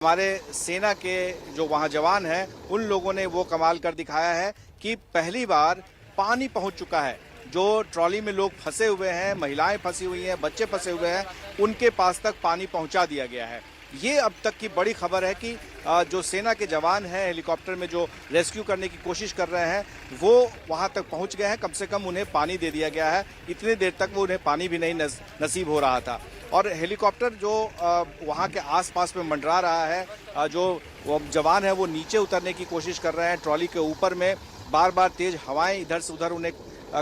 हमारे सेना के जो वहां जवान हैं उन लोगों ने वो कमाल कर दिखाया है कि पहली बार पानी पहुंच चुका है। जो ट्रॉली में लोग फंसे हुए हैं, महिलाएं फंसी हुई हैं, बच्चे फंसे हुए हैं, उनके पास तक पानी पहुंचा दिया गया है। ये अब तक की बड़ी खबर है कि जो सेना के जवान हैं हेलीकॉप्टर में जो रेस्क्यू करने की कोशिश कर रहे हैं वो वहां तक पहुंच गए हैं। कम से कम उन्हें पानी दे दिया गया है। इतनी देर तक वो उन्हें पानी भी नहीं नसीब हो रहा था। और हेलीकॉप्टर जो वहां के आसपास में मंडरा रहा है, जो जवान है वो नीचे उतरने की कोशिश कर रहे हैं। ट्रॉली के ऊपर में बार बार तेज हवाएं इधर से उधर उन्हें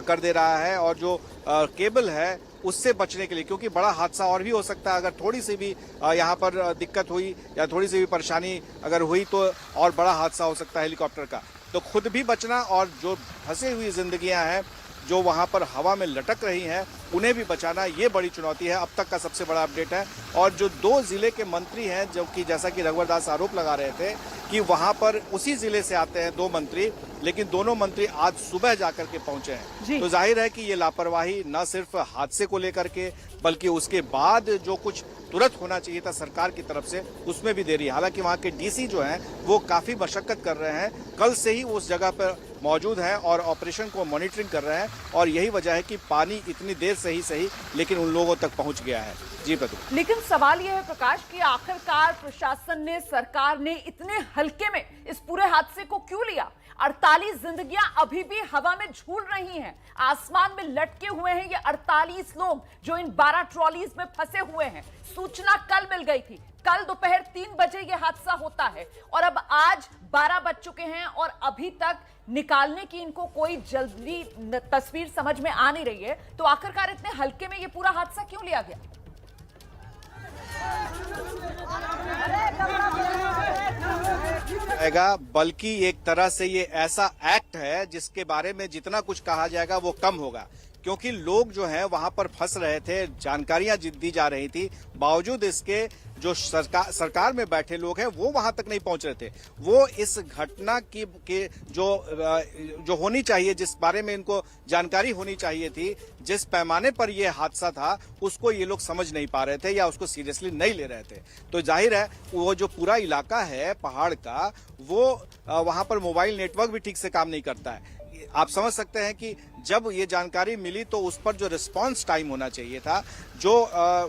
कर दे रहा है। और जो केबल है उससे बचने के लिए, क्योंकि बड़ा हादसा और भी हो सकता है अगर थोड़ी सी भी यहाँ पर दिक्कत हुई या थोड़ी सी भी परेशानी अगर हुई तो और बड़ा हादसा हो सकता है हेलीकॉप्टर का। तो खुद भी बचना और जो फंसी हुई जिंदगियां हैं जो वहां पर हवा में लटक रही हैं उन्हें भी बचाना, ये बड़ी चुनौती है। अब तक का सबसे बड़ा अपडेट है। और जो 2 जिले के मंत्री हैं, जो कि जैसा कि रघुवर दास आरोप लगा रहे थे कि वहां पर उसी जिले से आते हैं 2 मंत्री, लेकिन दोनों मंत्री आज सुबह जाकर के पहुंचे हैं। तो जाहिर है कि ये लापरवाही न सिर्फ हादसे को लेकर के बल्कि उसके बाद जो कुछ तुरंत होना चाहिए था सरकार की तरफ से उसमें भी देरी है। हालांकि वहां के डीसी जो हैं वो काफी मशक्कत कर रहे हैं, कल से ही उस जगह पर मौजूद हैं और ऑपरेशन को मॉनिटरिंग कर रहे हैं। और यही वजह है कि पानी इतनी देर से ही सही लेकिन उन लोगों तक पहुंच गया है। जी प्रदीप। लेकिन सवाल यह है प्रकाश कि आखिरकार प्रशासन ने, सरकार ने इतने हल्के में इस पूरे हादसे को क्यों लिया? 48 जिंदगियां अभी भी हवा में झूल रही हैं, आसमान में लटके हुए हैं ये 48 लोग जो इन 12 ट्रॉलीज में फंसे हुए हैं। सूचना कल मिल गई थी, कल दोपहर 3 बजे ये हादसा होता है और अब आज 12 बज चुके हैं और अभी तक निकालने की इनको कोई जल्दी तस्वीर समझ में आ नहीं रही है। तो आखिरकार इतने हल्के में ये पूरा हादसा क्यों लिया गया? बल्कि एक तरह से ये ऐसा एक्ट है जिसके बारे में जितना कुछ कहा जाएगा वो कम होगा, क्योंकि लोग जो हैं वहां पर फंस रहे थे, जानकारियां दी जा रही थी, बावजूद इसके जो सरकार में बैठे लोग हैं वो वहां तक नहीं पहुंच रहे थे। वो इस घटना की जो होनी चाहिए, जिस बारे में इनको जानकारी होनी चाहिए थी, जिस पैमाने पर यह हादसा था उसको ये लोग समझ नहीं पा रहे थे या उसको सीरियसली नहीं ले रहे थे। तो जाहिर है वो जो पूरा इलाका है पहाड़ का, वो वहां पर मोबाइल नेटवर्क भी ठीक से काम नहीं करता है। आप समझ सकते हैं कि जब ये जानकारी मिली तो उस पर जो रिस्पांस टाइम होना चाहिए था, जो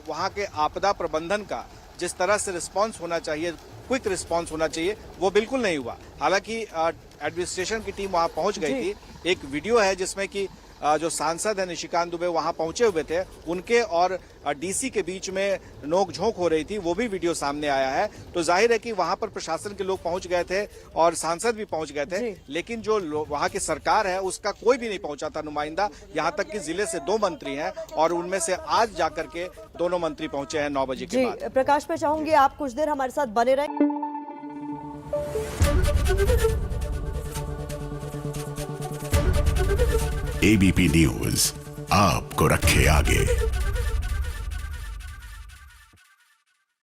वहां के आपदा प्रबंधन का जिस तरह से रिस्पांस होना चाहिए, क्विक रिस्पांस होना चाहिए, वो बिल्कुल नहीं हुआ। हालांकि एडमिनिस्ट्रेशन की टीम वहां पहुंच गई थी। एक वीडियो है जिसमें कि जो सांसद है निशिकांत दुबे वहां पहुंचे हुए थे, उनके और डीसी के बीच में नोक-झोंक हो रही थी, वो भी वीडियो सामने आया है। तो जाहिर है कि वहां पर प्रशासन के लोग पहुंच गए थे और सांसद भी पहुंच गए थे, लेकिन जो वहां की सरकार है उसका कोई भी नहीं पहुंचा था नुमाइंदा। यहां तक कि जिले से 2 मंत्री हैं और उनमें से आज जाकर के दोनों मंत्री पहुंचे हैं 9 बजे के बाद। प्रकाश, मैं चाहूंगी आप कुछ देर हमारे साथ बने रहें। एबीपी न्यूज आपको रखे आगे।